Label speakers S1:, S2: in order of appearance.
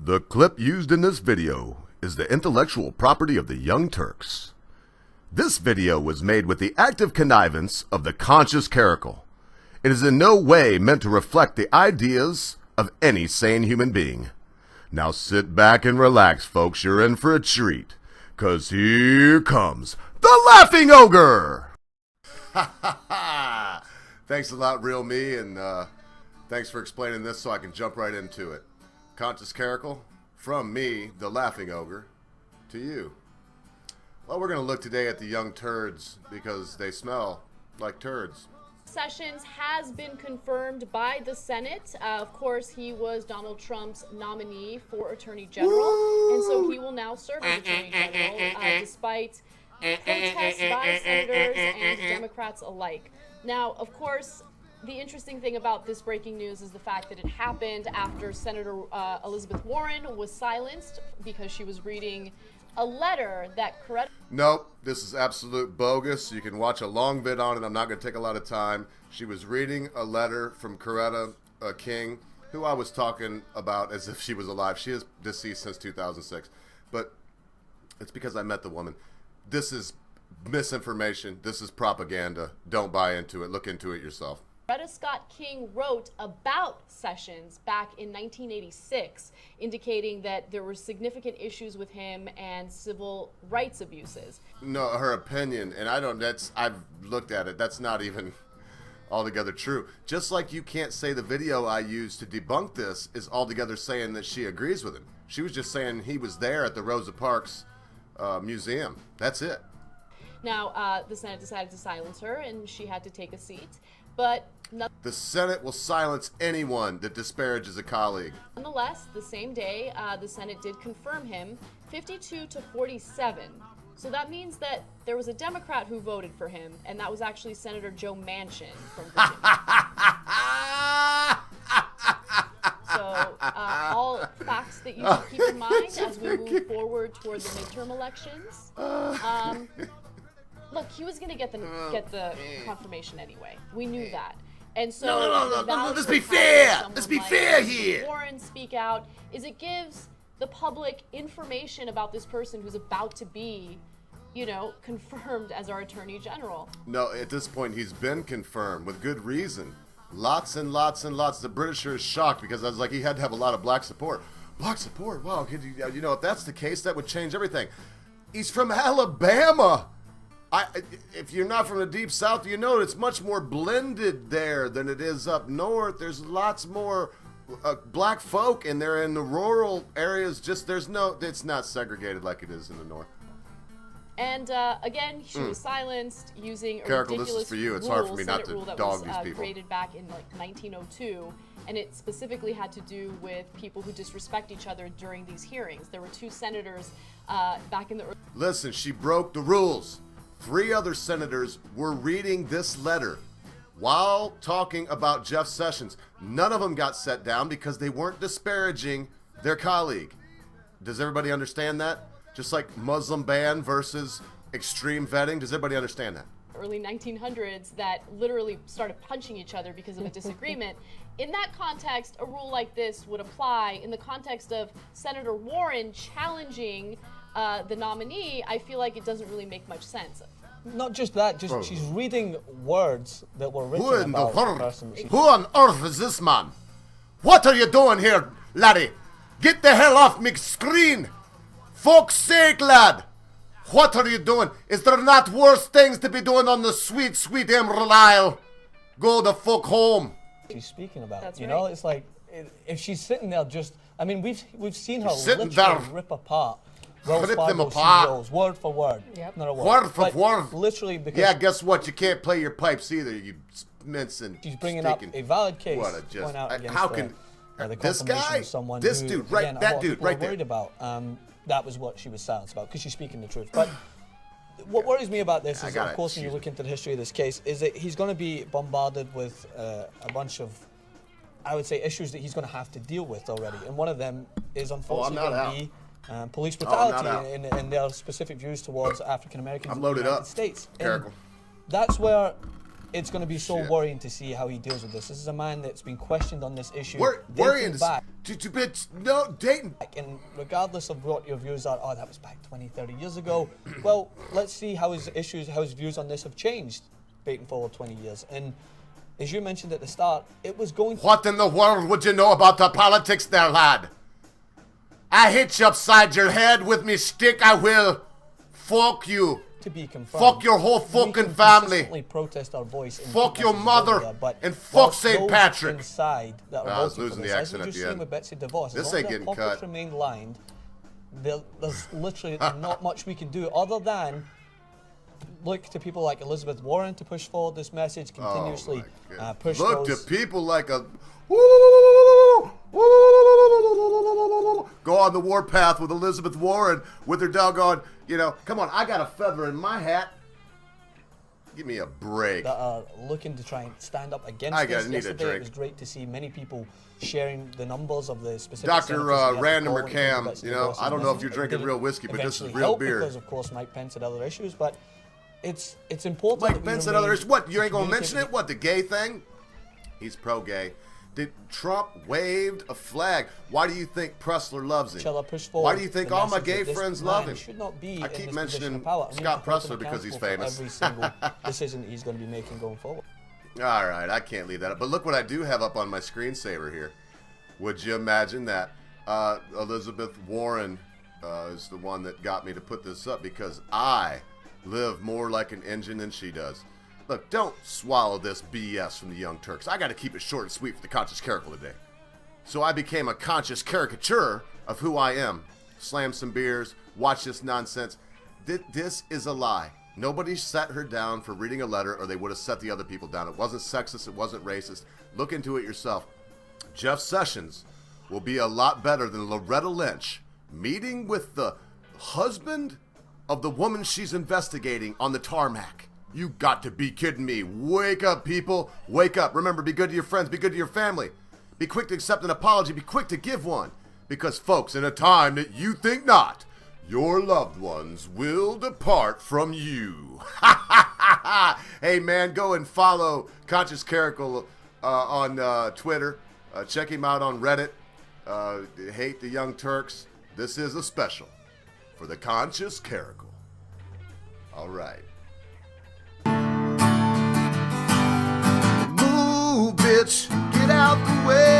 S1: The clip used in this video is the intellectual property of the Young Turks. This video was made with the active connivance of the conscious Caracal. It is in no way meant to reflect the ideas of any sane human being. Now sit back and relax, folks. You're in for a treat. 'Cause here comes the Laughing Ogre! Ha ha ha! Thanks a lot, Real Me, and thanks for explaining this so I can jump right into it. Conscious Caracal, from me, the Laughing Ogre, to you. Well, we're going to look today at the young turds because they smell like turds.
S2: Sessions has been confirmed by the Senate. Of course, he was Donald Trump's nominee for Attorney General, and so he will now serve as Attorney General, despite protests by senators and Democrats alike. Now, of course, the interesting thing about this breaking news is the fact that it happened after Senator Elizabeth Warren was silenced because she was reading a letter that Caracal...
S1: Nope, this is absolute bogus. You can watch a long vid on it. I'm not going to take a lot of time. She was reading a letter from Coretta King, who I was talking about as if she was alive. She is deceased since 2006, but it's because I met the woman. This is misinformation. This is propaganda. Don't buy into it. Look into it yourself.
S2: Coretta Scott King wrote about Sessions back in 1986, indicating that there were significant issues with him and civil rights abuses.
S1: No, her opinion, and I've looked at it, that's not even altogether true. Just like you can't say the video I used to debunk this is altogether saying that she agrees with him. She was just saying he was there at the Rosa Parks museum. That's it.
S2: Now, the Senate decided to silence her, and she had to take a seat. But
S1: the Senate will silence anyone that disparages a colleague.
S2: Nonetheless, the same day, the Senate did confirm him 52-47. So that means that there was a Democrat who voted for him, and that was actually Senator Joe Manchin from Virginia. So all facts that you should keep in mind as we move forward toward the midterm elections. Look, he was going to get the confirmation anyway. We knew that. And so
S1: no, let's be fair. Let's be fair here.
S2: Warren speak out is it gives the public information about this person who's about to be, confirmed as our Attorney General.
S1: No, at this point he's been confirmed with good reason. Lots and lots and lots. The Britisher is shocked because I was like, he had to have a lot of black support. Black support? Wow, if that's the case, that would change everything. He's from Alabama. If you're not from the deep south, you know it's much more blended there than it is up north. There's lots more black folk, and they're in the rural areas. It's not segregated like it is in the north.
S2: And again, she was silenced using a
S1: Caracal,
S2: ridiculous
S1: this is for you. It's
S2: rule,
S1: hard for me not
S2: Senate rule
S1: to
S2: that
S1: dog
S2: was
S1: these people.
S2: created back in 1902, and it specifically had to do with people who disrespect each other during these hearings. There were two senators back in the early...
S1: Listen, she broke the rules. 3 other senators were reading this letter while talking about Jeff Sessions. None of them got set down because they weren't disparaging their colleague. Does everybody understand that? Just like Muslim ban versus extreme vetting. Does everybody understand that?
S2: Early 1900s that literally started punching each other because of a disagreement. In that context, a rule like this would apply. In the context of Senator Warren challenging the nominee, I feel like it doesn't really make much sense.
S3: Not just that, she's reading words that were written about the person.
S1: Who on earth is this man? What are you doing here, laddie? Get the hell off me screen! Fuck's sake, lad! What are you doing? Is there not worse things to be doing on the sweet, sweet Emerald Isle? Go the fuck home.
S3: She's speaking about,
S2: That's
S3: you
S2: right.
S3: know, it's like if she's sitting there we've seen her
S1: Sitting
S3: literally
S1: there.
S3: rip apart Wells
S1: Rip them
S3: Fargo
S1: apart.
S3: CEOs, word for word.
S2: Yep.
S3: Not a word.
S1: Word for
S3: Like,
S1: word.
S3: Literally because
S1: Yeah, guess what? You can't play your pipes either, you mince and
S3: she's bringing up a valid case
S1: What a just-
S3: going out against
S1: how can
S3: the
S1: this
S3: confirmation
S1: guy?
S3: of someone
S1: This
S3: who,
S1: dude, right-
S3: again,
S1: that
S3: a lot of
S1: dude
S3: people
S1: right
S3: are
S1: there.
S3: worried about. That was what she was silenced about because she's speaking the truth. But what worries me about this is, of course, when you look into the history of this case, is that he's going to be bombarded with a bunch of, I would say, issues that he's going to have to deal with already. And one of them is unfortunately going to be police brutality and their specific views towards African Americans in the United States. And that's where it's going to be so worrying to see how he deals with this. This is a man that's been questioned on this issue.
S1: Worrying Bitch, no, Dayton.
S3: And regardless of what your views are, oh, that was back 20, 30 years ago. Well, let's see how his views on this have changed, dating forward 20 years. And as you mentioned at the start, it was going to...
S1: What in the world would you know about the politics there, lad? I hit you upside your head with me stick, I will. Fuck you.
S3: To be confirmed.
S1: Fuck your whole fucking family.
S3: Protest our voice. And
S1: fuck your mother. And fuck St. Patrick.
S3: Inside that
S1: I was losing the accent at the end.
S3: With Betsy DeVos,
S1: this ain't getting cut.
S3: Remain lined, there's literally not much we can do other than look to people like Elizabeth Warren to push forward this message continuously. Push
S1: look
S3: those.
S1: To people like a... Go on the warpath with Elizabeth Warren with her doggone, you know, come on, I got a feather in my hat. Give me a break.
S3: That are looking to try and stand up against this.
S1: Need a drink.
S3: It was great to see many people sharing the numbers of the specific...
S1: Dr. Random or Cam, you know, I don't know if you're drinking real whiskey, but this is real beer.
S3: Because, of course, Mike Pence had other issues, but it's important...
S1: Mike Pence had other issues? What, you ain't going to mention it? What, the gay thing? He's pro-gay. Did Trump waved a flag? Why do you think Pressler loves him? Why do you think all my gay friends love him?
S3: Should not be
S1: I keep
S3: in
S1: mentioning
S3: power.
S1: Scott Pressler because he's famous.
S3: Every single decision that he's going to be making going forward.
S1: All right, I can't leave that up. But look what I do have up on my screensaver here. Would you imagine that Elizabeth Warren is the one that got me to put this up because I live more like an engine than she does. Look, don't swallow this BS from the Young Turks. I got to keep it short and sweet for the Conscious Caracal today. So I became a conscious caricature of who I am. Slam some beers, watch this nonsense. This is a lie. Nobody set her down for reading a letter or they would have set the other people down. It wasn't sexist. It wasn't racist. Look into it yourself. Jeff Sessions will be a lot better than Loretta Lynch meeting with the husband of the woman she's investigating on the tarmac. You got to be kidding me. Wake up, people. Wake up. Remember, be good to your friends. Be good to your family. Be quick to accept an apology. Be quick to give one. Because, folks, in a time that you think not, your loved ones will depart from you. Hey, man, go and follow Conscious Caracal on Twitter. Check him out on Reddit. Hate the Young Turks. This is a special for the Conscious Caracal. All right. Move, bitch, get out the way.